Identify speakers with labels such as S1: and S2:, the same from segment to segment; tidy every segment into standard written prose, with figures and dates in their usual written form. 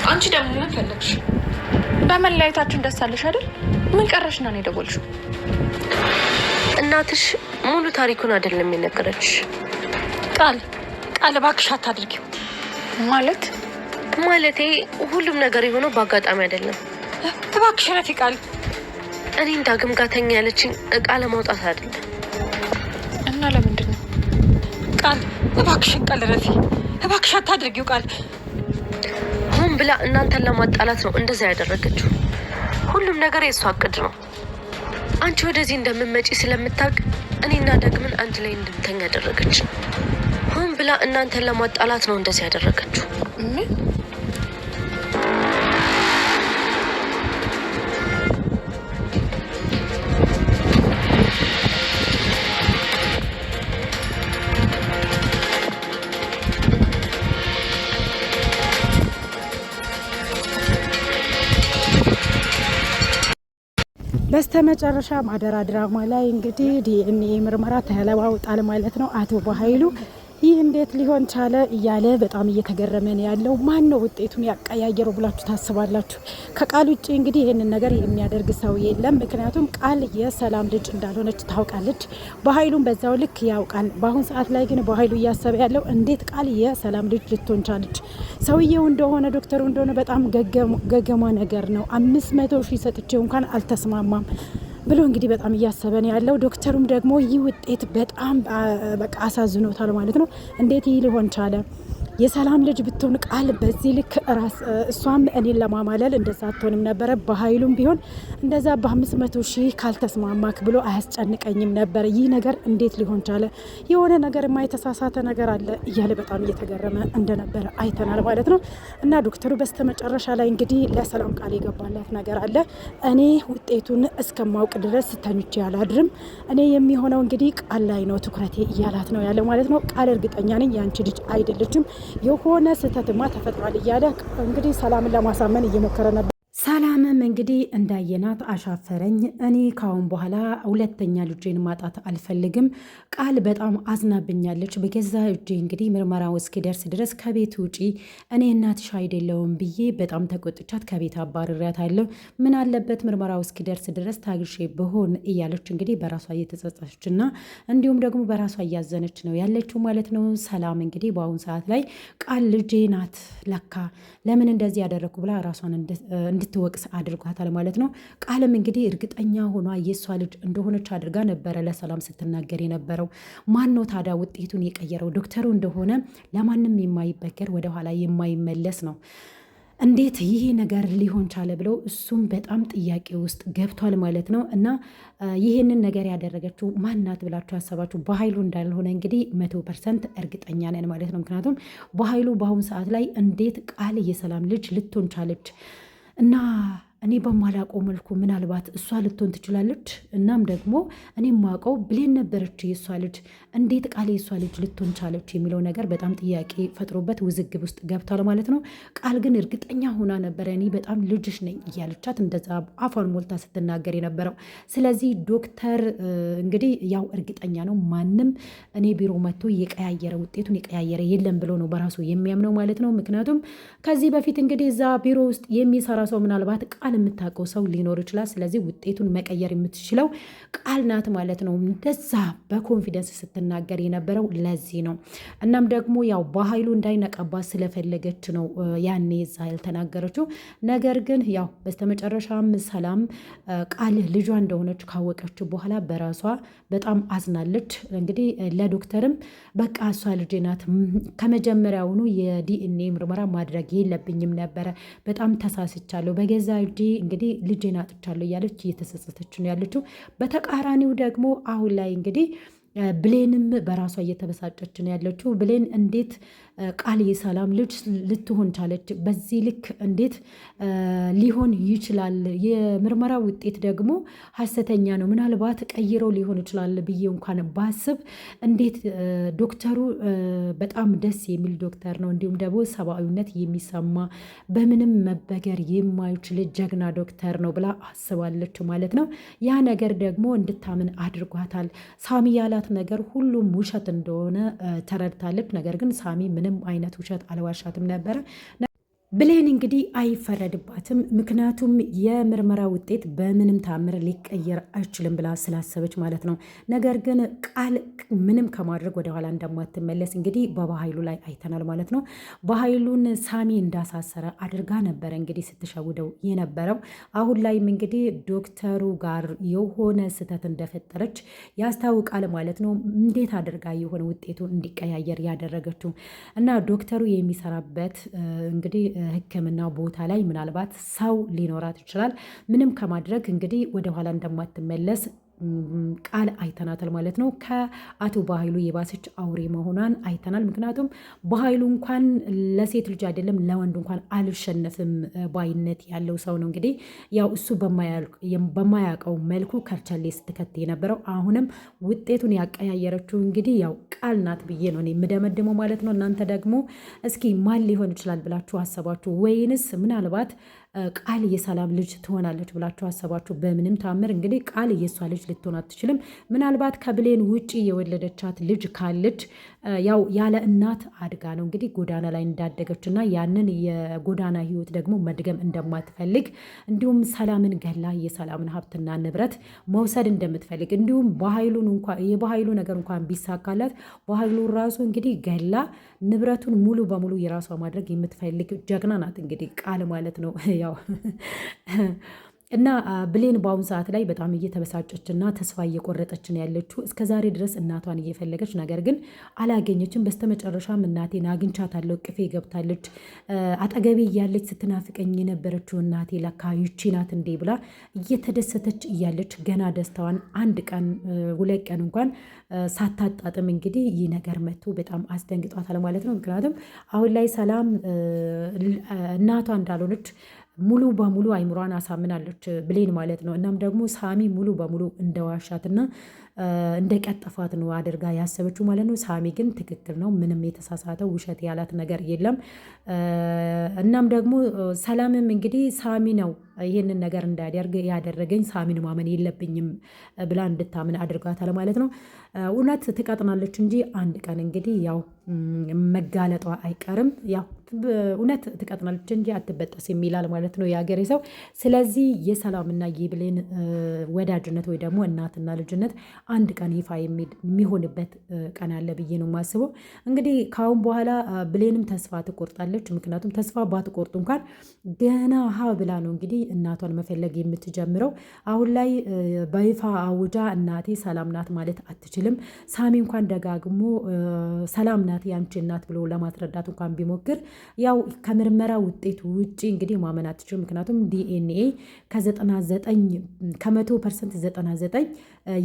S1: አንቺ ደግሞ ምን ፈለግሽ? በመለያየታችን ደስ አለሽ አይደል? ምን ቀረሽና ነው የደወልሽው?
S2: እናትሽ ሙሉ ታሪኩን አይደለም የነገረችሽ።
S1: ቃል እባክሽ አታድርጊው።
S2: ማለቴ ሁሉም ነገር የሆነው በአጋጣሚ አይደለም።
S1: እባክሽ ረፊ ቃል፣
S2: እኔን ዳግም ጋተኛ ያለችኝ እቃ ለማውጣት አይደለም።
S1: እና ለምንድን ነው? ቃል እባክሽን፣ ቃል ረፊ እባክሽ አታድርጊው። ቃል
S2: ሆን ብላ እናንተን ለማጣላት ነው እንደዛ ያደረገችው። ሁሉም ነገር የእሷ እቅድ ነው። አንቺ ወደዚህ እንደምትመጪ ስለምታውቅ እኔና ዳግምን አንድ ላይ እንድንተኛ ያደረገች። ሆን ብላ እናንተን ለማጣላት ነው እንደዚህ ያደረገችው።
S3: በስተመጨረሻ ማደራ ድራማ ላይ እንግዲህ ዲኤንኤ ምርመራ ተለዋውጧል ማለት ነው። አቶ በኃይሉ ይህ እንዴት ሊሆን ቻለ እያለ በጣም እየተገረመ ነው ያለው። ማን ነው ውጤቱን ያቀያየረው ብላችሁ ታስባላችሁ? ከቃል ውጭ እንግዲህ ይህንን ነገር የሚያደርግ ሰው የለም። ምክንያቱም ቃል የሰላም ልጅ እንዳልሆነች ታውቃለች፣ በኃይሉም በዛው ልክ ያውቃል። በአሁን ሰዓት ላይ ግን በኃይሉ እያሰበ ያለው እንዴት ቃል የሰላም ልጅ ልትሆን ቻለች? ሰውየው እንደሆነ ዶክተሩ እንደሆነ በጣም ገገማ ነገር ነው። 500 ሺህ ሰጥቼው እንኳን አልተስማማም ብሎ እንግዲህ በጣም እያሰበ ነው ያለው። ዶክተሩም ደግሞ ይህ ውጤት በጣም በቃ አሳዝኖታል ማለት ነው። እንዴት ይህ ሊሆን ቻለ? የሰላም ልጅ ብትሆን ቃል በዚህ ልክ ራስ እሷም እኔን ለማማለል እንደዛ አትሆንም ነበረ። በኃይሉም ቢሆን እንደዛ በ500 ሺህ ካልተስማማክ ብሎ አያስጨንቀኝም ነበር። ይህ ነገር እንዴት ሊሆን ቻለ? የሆነ ነገር የተሳሳተ ነገር አለ እያለ በጣም እየተገረመ እንደነበረ አይተናል ማለት ነው። እና ዶክተሩ በስተመጨረሻ ላይ እንግዲህ ለሰላም ቃል የገባላት ነገር አለ። እኔ ውጤቱን እስከማውቅ ድረስ ተኝቼ አላድርም፣ እኔ የሚሆነው እንግዲህ ቃል ላይ ነው ትኩረቴ እያላት ነው ያለ ማለት ነው። ቃል እርግጠኛ ነኝ ያንቺ ልጅ አይደለችም፣ የሆነ ስህተትማ ተፈጥሯል እያለ እንግዲህ ሰላምን ለማሳመን እየሞከረ ነበር። ሰላምም እንግዲህ እንዳየናት አሻፈረኝ፣ እኔ ካሁን በኋላ ሁለተኛ ልጄን ማጣት አልፈልግም፣ ቃል በጣም አዝናብኛለች፣ በገዛ እጄ እንግዲህ ምርመራው እስኪደርስ ድረስ ከቤት ውጪ፣ እኔ እናትሽ አይደለሁም ብዬ በጣም ተቆጥቻት ከቤት አባርሬያታለሁ፣ ምን አለበት ምርመራው እስኪደርስ ድረስ ታግሼ ብሆን እያለች እንግዲህ በራሷ እየተጸጸተች እና እንዲሁም ደግሞ በራሷ እያዘነች ነው ያለችው ማለት ነው። ሰላም እንግዲህ በአሁኑ ሰዓት ላይ ቃል ልጄ ናት ለካ ለምን እንደዚህ ያደረግኩ ብላ ራሷን እንድትወቅስ አድርጓታል ማለት ነው። ቃልም እንግዲህ እርግጠኛ ሆኗ የእሷ ልጅ እንደሆነች አድርጋ ነበረ ለሰላም ስትናገር የነበረው። ማን ነው ታዲያ ውጤቱን የቀየረው? ዶክተሩ እንደሆነ ለማንም የማይበገር ወደኋላ የማይመለስ ነው። እንዴት ይሄ ነገር ሊሆን ቻለ ብለው እሱም በጣም ጥያቄ ውስጥ ገብቷል ማለት ነው። እና ይህንን ነገር ያደረገችው ማናት ብላችሁ ያሰባችሁ በኃይሉ እንዳልሆነ እንግዲህ 100% እርግጠኛ ነን ማለት ነው። ምክንያቱም በኃይሉ በአሁኑ ሰዓት ላይ እንዴት ቃል የሰላም ልጅ ልትሆን ቻለች? እና እኔ በማላውቀው መልኩ ምናልባት እሷ ልትሆን ትችላለች። እናም ደግሞ እኔ የማውቀው ብሌን ነበረች የእሷ ልጅ፣ እንዴት ቃል የእሷ ልጅ ልትሆን ቻለች የሚለው ነገር በጣም ጥያቄ ፈጥሮበት ውዝግብ ውስጥ ገብቷል ማለት ነው። ቃል ግን እርግጠኛ ሆና ነበረ እኔ በጣም ልጅሽ ነኝ እያለቻት እንደዛ አፏን ሞልታ ስትናገር የነበረው። ስለዚህ ዶክተር እንግዲህ ያው እርግጠኛ ነው ማንም እኔ ቢሮ መጥቶ የቀያየረ ውጤቱን የቀያየረ የለም ብሎ ነው በራሱ የሚያምነው ማለት ነው። ምክንያቱም ከዚህ በፊት እንግዲህ እዛ ቢሮ ውስጥ የሚሰራ ሰው ምናልባት ቃል የምታውቀው ሰው ሊኖር ይችላል። ስለዚህ ውጤቱን መቀየር የምትችለው ቃል ናት ማለት ነው። እንደዛ በኮንፊደንስ ስትናገር የነበረው ለዚህ ነው። እናም ደግሞ ያው በኃይሉ እንዳይነቃባት ስለፈለገች ነው ያኔ እዛ ያልተናገረችው። ነገር ግን ያው በስተመጨረሻም ሰላም ቃል ልጇ እንደሆነች ካወቀች በኋላ በራሷ በጣም አዝናለች። እንግዲህ ለዶክተርም በቃ እሷ ልጄ ናት፣ ከመጀመሪያውኑ የዲኤንኤ ምርመራ ማድረግ የለብኝም ነበረ፣ በጣም ተሳስቻለሁ፣ በገዛ እጄ እንግዲህ ልጄን አጥቻለሁ እያለች እየተጸጸተች ነው ያለችው። በተቃራኒው ደግሞ አሁን ላይ እንግዲህ ብሌንም በራሷ እየተበሳጨች ነው ያለችው። ብሌን እንዴት ቃል የሰላም ልጅ ልትሆን ቻለች? በዚህ ልክ እንዴት ሊሆን ይችላል? የምርመራ ውጤት ደግሞ ሐሰተኛ ነው፣ ምናልባት ቀይረው ሊሆን ይችላል ብዬ እንኳን ባስብ እንዴት ዶክተሩ በጣም ደስ የሚል ዶክተር ነው፣ እንዲሁም ደግሞ ሰብአዊነት የሚሰማ በምንም መበገር የማይችል ጀግና ዶክተር ነው ብላ አስባለች ማለት ነው። ያ ነገር ደግሞ እንድታምን አድርጓታል። ሳሚ ያላት ነገር ሁሉም ውሸት እንደሆነ ተረድታለች። ነገር ግን ሳሚ ምንም አይነት ውሸት አልዋሻትም ነበረ። ብሌን እንግዲህ አይፈረድባትም። ምክንያቱም የምርመራ ውጤት በምንም ታምር ሊቀየር አይችልም ብላ ስላሰበች ማለት ነው። ነገር ግን ቃል ምንም ከማድረግ ወደኋላ እንደማትመለስ እንግዲህ በባሀይሉ ላይ አይተናል ማለት ነው። በሀይሉን ሳሚ እንዳሳሰረ አድርጋ ነበረ እንግዲህ ስትሸውደው የነበረው። አሁን ላይም እንግዲህ ዶክተሩ ጋር የሆነ ስህተት እንደፈጠረች ያስታውቃል ማለት ነው። እንዴት አድርጋ የሆነ ውጤቱ እንዲቀያየር ያደረገችው እና ዶክተሩ የሚሰራበት እንግዲህ ሕክምና ቦታ ላይ ምናልባት ሰው ሊኖራት ይችላል። ምንም ከማድረግ እንግዲህ ወደኋላ እንደማትመለስ ቃል አይተናታል ማለት ነው። ከአቶ በሀይሉ የባሰች አውሬ መሆኗን አይተናል። ምክንያቱም በሀይሉ እንኳን ለሴት ልጅ አይደለም ለወንድ እንኳን አልሸነፍም ባይነት ያለው ሰው ነው። እንግዲህ ያው እሱ በማያውቀው መልኩ ከርቸሌ ስትከት የነበረው አሁንም ውጤቱን ያቀያየረችው እንግዲህ ያው ቃል ናት ብዬ ነው የምደመድመው ማለት ነው። እናንተ ደግሞ እስኪ ማን ሊሆን ይችላል ብላችሁ አሰባችሁ ወይንስ ምናልባት ቃል የሰላም ልጅ ትሆናለች ብላችሁ አሰባችሁ? በምንም ታምር እንግዲህ ቃል የሷ ልጅ ልትሆን አትችልም። ምናልባት ከብሌን ውጪ የወለደቻት ልጅ ካለች ያው ያለ እናት አድጋ ነው እንግዲህ ጎዳና ላይ እንዳደገች እና ያንን የጎዳና ህይወት ደግሞ መድገም እንደማትፈልግ እንዲሁም ሰላምን ገላ የሰላምን ሀብትና ንብረት መውሰድ እንደምትፈልግ እንዲሁም የበሀይሉ ነገር እንኳን ቢሳካላት በሀይሉ ራሱ እንግዲህ ገላ ንብረቱን ሙሉ በሙሉ የራሷ ማድረግ የምትፈልግ ጀግና ናት እንግዲህ ቃል ማለት ነው። ያው እና ብሌን በአሁኑ ሰዓት ላይ በጣም እየተበሳጨች እና ተስፋ እየቆረጠች ነው ያለችው። እስከዛሬ ድረስ እናቷን እየፈለገች ነገር ግን አላገኘችም። በስተመጨረሻም እናቴን አግኝቻታለሁ፣ ቅፌ ገብታለች፣ አጠገቤ እያለች ስትናፍቀኝ የነበረችው እናቴ ለካ ይቺ ናት እንዴ ብላ እየተደሰተች እያለች ገና ደስታዋን አንድ ቀን ሁለት ቀን እንኳን ሳታጣጥም እንግዲህ ይህ ነገር መጥቶ በጣም አስደንግጧታል ማለት ነው። ምክንያቱም አሁን ላይ ሰላም እናቷ እንዳልሆነች ሙሉ በሙሉ አይምሯን አሳምናለች ብሌን ማለት ነው። እናም ደግሞ ሳሚ ሙሉ በሙሉ እንደዋሻትና እንደቀጠፋት ነው አድርጋ ያሰበችው ማለት ነው። ሳሚ ግን ትክክል ነው፣ ምንም የተሳሳተው ውሸት ያላት ነገር የለም። እናም ደግሞ ሰላምም እንግዲህ ሳሚ ነው ይህንን ነገር እንዳያደርግ ያደረገኝ፣ ሳሚን ማመን የለብኝም ብላ እንድታምን አድርጋታል ማለት ነው። እውነት ትቀጥናለች እንጂ አንድ ቀን እንግዲህ ያው መጋለጧ አይቀርም። ያው እውነት ትቀጥናለች እንጂ አትበጠስ የሚላል ማለት ነው የሀገሬ ሰው። ስለዚህ የሰላምና የብሌን ወዳጅነት ወይ ደግሞ እናትና ልጅነት አንድ ቀን ይፋ የሚሆንበት ቀን አለ ብዬ ነው የማስበው። እንግዲህ ከአሁን በኋላ ብሌንም ተስፋ ትቆርጣለች። ምክንያቱም ተስፋ ባትቆርጡ እንኳን ገና ሀ ብላ ነው እንግዲህ እናቷን መፈለግ የምትጀምረው። አሁን ላይ በይፋ አውጃ እናቴ ሰላም ናት ማለት አትችልም። ሳሚ እንኳን ደጋግሞ ሰላም ናት ያንቺ እናት ብሎ ለማስረዳት እንኳን ቢሞክር ያው ከምርመራ ውጤቱ ውጭ እንግዲህ ማመን አትችልም። ምክንያቱም ዲኤንኤ ከ100% 99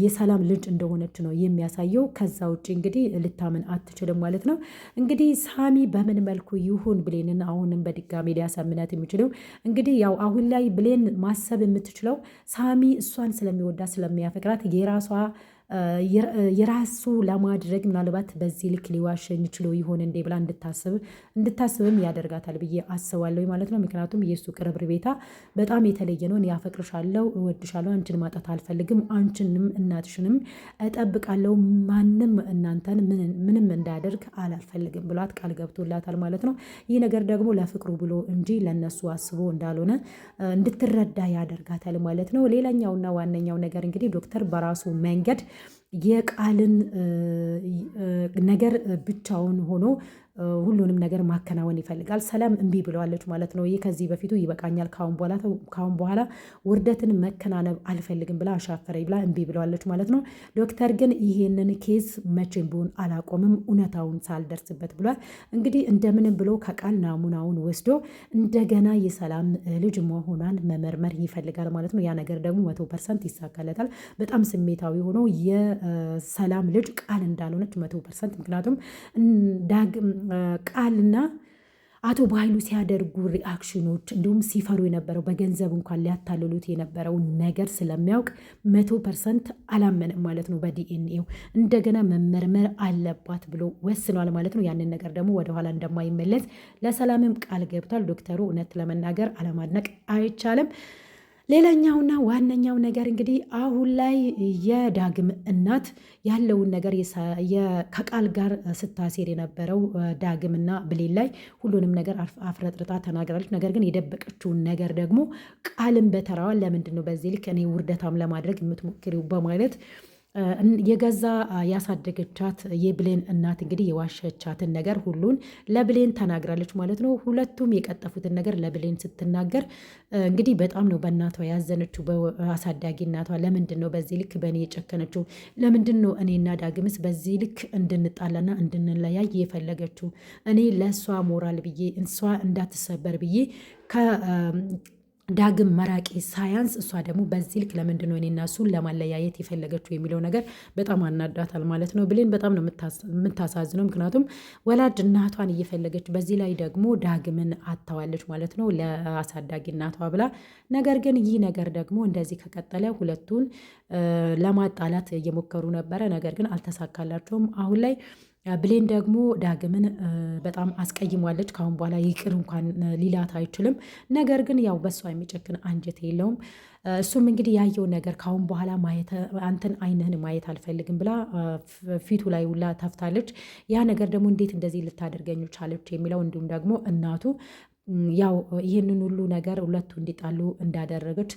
S3: የሰላም ልጅ እንደሆነች ነው የሚያሳየው። ከዛ ውጭ እንግዲህ ልታምን አትችልም ማለት ነው። እንግዲህ ሳሚ በምን መልኩ ይሁን ብሌንን አሁንም በድጋሚ ሊያሳምናት የሚችለው እንግዲህ ያው አሁን ላይ ብሌን ማሰብ የምትችለው ሳሚ እሷን ስለሚወዳት ስለሚያፈቅራት የራሱ ለማድረግ ምናልባት በዚህ ልክ ሊዋሸኝ ችሎ ይሆን እንዴ ብላ እንድታስብም ያደርጋታል ብዬ አስባለሁ ማለት ነው። ምክንያቱም የእሱ ቅርብርቤታ በጣም የተለየ ነው። ያፈቅርሻለሁ፣ እወድሻለሁ፣ አንቺን ማጣት አልፈልግም፣ አንቺንም እናትሽንም እጠብቃለሁ፣ ማንም እናንተን ምንም እንዳያደርግ አላልፈልግም ብሏት ቃል ገብቶላታል ማለት ነው። ይህ ነገር ደግሞ ለፍቅሩ ብሎ እንጂ ለነሱ አስቦ እንዳልሆነ እንድትረዳ ያደርጋታል ማለት ነው። ሌላኛውና ዋነኛው ነገር እንግዲህ ዶክተር በራሱ መንገድ የቃልን ነገር ብቻውን ሆኖ ሁሉንም ነገር ማከናወን ይፈልጋል። ሰላም እምቢ ብለዋለች ማለት ነው። ይህ ከዚህ በፊቱ ይበቃኛል፣ ካሁን በኋላ ውርደትን መከናነብ አልፈልግም ብላ አሻፈረኝ ብላ እምቢ ብለዋለች ማለት ነው። ዶክተር ግን ይሄንን ኬዝ መቼም ቢሆን አላቆምም እውነታውን ሳልደርስበት ብሏል። እንግዲህ እንደምንም ብሎ ከቃል ናሙናውን ወስዶ እንደገና የሰላም ልጅ መሆኗን መመርመር ይፈልጋል ማለት ነው። ያ ነገር ደግሞ 100% ይሳካለታል። በጣም ስሜታዊ ሆኖ የሰላም ልጅ ቃል እንዳልሆነች 100%። ምክንያቱም ቃልና አቶ በኃይሉ ሲያደርጉ ሪአክሽኖች እንዲሁም ሲፈሩ የነበረው በገንዘብ እንኳን ሊያታልሉት የነበረው ነገር ስለሚያውቅ 100% አላመነም ማለት ነው። በዲኤንኤው እንደገና መመርመር አለባት ብሎ ወስኗል ማለት ነው። ያንን ነገር ደግሞ ወደኋላ እንደማይመለስ ለሰላምም ቃል ገብቷል ዶክተሩ። እውነት ለመናገር አለማድነቅ አይቻልም። ሌላኛውና ዋነኛው ነገር እንግዲህ አሁን ላይ የዳግም እናት ያለውን ነገር ከቃል ጋር ስታሴር የነበረው ዳግምና ብሌን ላይ ሁሉንም ነገር አፍረጥርጣ ተናግራለች። ነገር ግን የደበቀችውን ነገር ደግሞ ቃልን በተራዋ ለምንድን ነው በዚህ ልክ እኔ ውርደታም ለማድረግ የምትሞክሪው በማለት የገዛ ያሳደገቻት የብሌን እናት እንግዲህ የዋሸቻትን ነገር ሁሉን ለብሌን ተናግራለች ማለት ነው። ሁለቱም የቀጠፉትን ነገር ለብሌን ስትናገር እንግዲህ በጣም ነው በእናቷ ያዘነችው፣ በአሳዳጊ እናቷ። ለምንድን ነው በዚህ ልክ በእኔ የጨከነችው? ለምንድን ነው እኔና ዳግምስ በዚህ ልክ እንድንጣላና እንድንለያይ የፈለገችው? እኔ ለእሷ ሞራል ብዬ እሷ እንዳትሰበር ብዬ ዳግም መራቂ ሳያንስ እሷ ደግሞ በዚህ ልክ ለምንድን ነው እኔና እሱን ለማለያየት የፈለገችው የሚለው ነገር በጣም አናዳታል ማለት ነው። ብሌን በጣም ነው የምታሳዝነው። ምክንያቱም ወላጅ እናቷን እየፈለገች በዚህ ላይ ደግሞ ዳግምን አታዋለች ማለት ነው ለአሳዳጊ እናቷ ብላ። ነገር ግን ይህ ነገር ደግሞ እንደዚህ ከቀጠለ ሁለቱን ለማጣላት እየሞከሩ ነበረ። ነገር ግን አልተሳካላቸውም። አሁን ላይ ብሌን ደግሞ ዳግምን በጣም አስቀይሟለች። ካሁን በኋላ ይቅር እንኳን ሊላት አይችልም። ነገር ግን ያው በሷ የሚጨክን አንጀት የለውም። እሱም እንግዲህ ያየው ነገር ካሁን በኋላ አንተን አይንህን ማየት አልፈልግም ብላ ፊቱ ላይ ውላ ተፍታለች። ያ ነገር ደግሞ እንዴት እንደዚህ ልታደርገኝ ቻለች የሚለው እንዲሁም ደግሞ እናቱ ያው ይህንን ሁሉ ነገር ሁለቱ እንዲጣሉ እንዳደረገች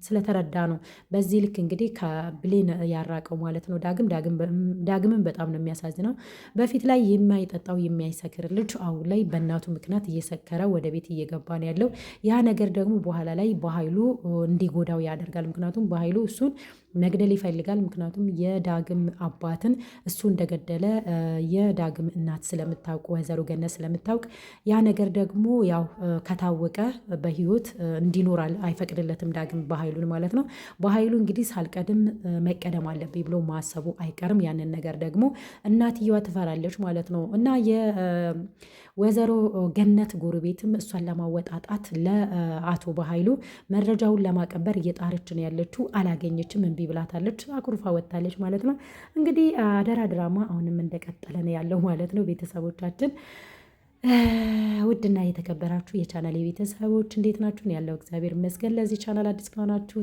S3: ስለተረዳ ነው በዚህ ልክ እንግዲህ ከብሌን ያራቀው ማለት ነው። ዳግምን በጣም ነው የሚያሳዝነው። በፊት ላይ የማይጠጣው የሚያይሰክር ልጅ አሁን ላይ በእናቱ ምክንያት እየሰከረ ወደ ቤት እየገባ ነው ያለው። ያ ነገር ደግሞ በኋላ ላይ በኃይሉ እንዲጎዳው ያደርጋል። ምክንያቱም በኃይሉ እሱን መግደል ይፈልጋል። ምክንያቱም የዳግም አባትን እሱ እንደገደለ የዳግም እናት ስለምታውቅ ወይዘሮ ገነት ስለምታውቅ ያ ነገር ደግሞ ያው ከታወቀ በህይወት እንዲኖር አይፈቅድለትም ዳግም በኃይሉን ማለት ነው። በኃይሉ እንግዲህ ሳልቀድም መቀደም አለብኝ ብሎ ማሰቡ አይቀርም። ያንን ነገር ደግሞ እናትየዋ ትፈራለች ማለት ነው። እና የወይዘሮ ገነት ጎረቤትም እሷን ለማወጣጣት ለአቶ በኃይሉ መረጃውን ለማቀበር እየጣረች ነው ያለችው። አላገኘችም፣ እምቢ ብላታለች፣ አኩርፋ ወጥታለች ማለት ነው። እንግዲህ አደራ ድራማ አሁንም እንደቀጠለ ነው ያለው ማለት ነው። ቤተሰቦቻችን ውድና የተከበራችሁ የቻናል ቤተሰቦች እንዴት ናችሁ? ያለው እግዚአብሔር ይመስገን። ለዚህ ቻናል አዲስ ከሆናችሁ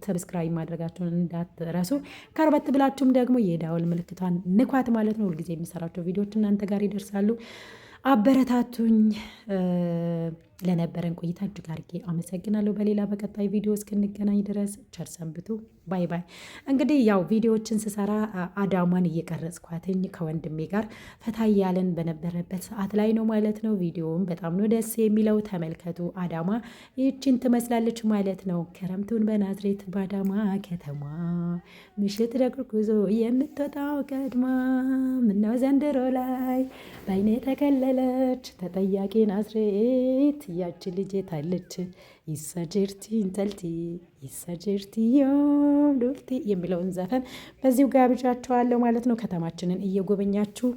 S3: ሰብስክራይብ ማድረጋችሁን እንዳትረሱ። ከርበት ብላችሁም ደግሞ የደወል ምልክቷን ንኳት ማለት ነው። ሁልጊዜ የሚሰራቸው ቪዲዮዎች እናንተ ጋር ይደርሳሉ። አበረታቱኝ። ለነበረን ቆይታ እጅግ አድርጌ አመሰግናለሁ። በሌላ በቀጣይ ቪዲዮ እስክንገናኝ ድረስ ቸር ሰንብቱ። ባይ ባይ። እንግዲህ ያው ቪዲዮዎችን ስሰራ አዳማን እየቀረጽኳትኝ ከወንድሜ ጋር ፈታ እያለን በነበረበት ሰዓት ላይ ነው ማለት ነው። ቪዲዮውን በጣም ነው ደስ የሚለው፣ ተመልከቱ። አዳማ ይህችን ትመስላለች ማለት ነው። ክረምቱን በናዝሬት በአዳማ ከተማ ምሽት ለእግር ጉዞ የምትወጣው ቀድማ ምነው ዘንድሮ ላይ በአይኔ ተከለለች ተጠያቂ ናዝሬት ያች ልጅ የታለች ይሰጀርቲ እንተልቲ ይሰጀርቲ ዮም ዱርቲ የሚለውን ዘፈን በዚሁ ጋብዣችኋለሁ ማለት ነው። ከተማችንን እየጎበኛችሁ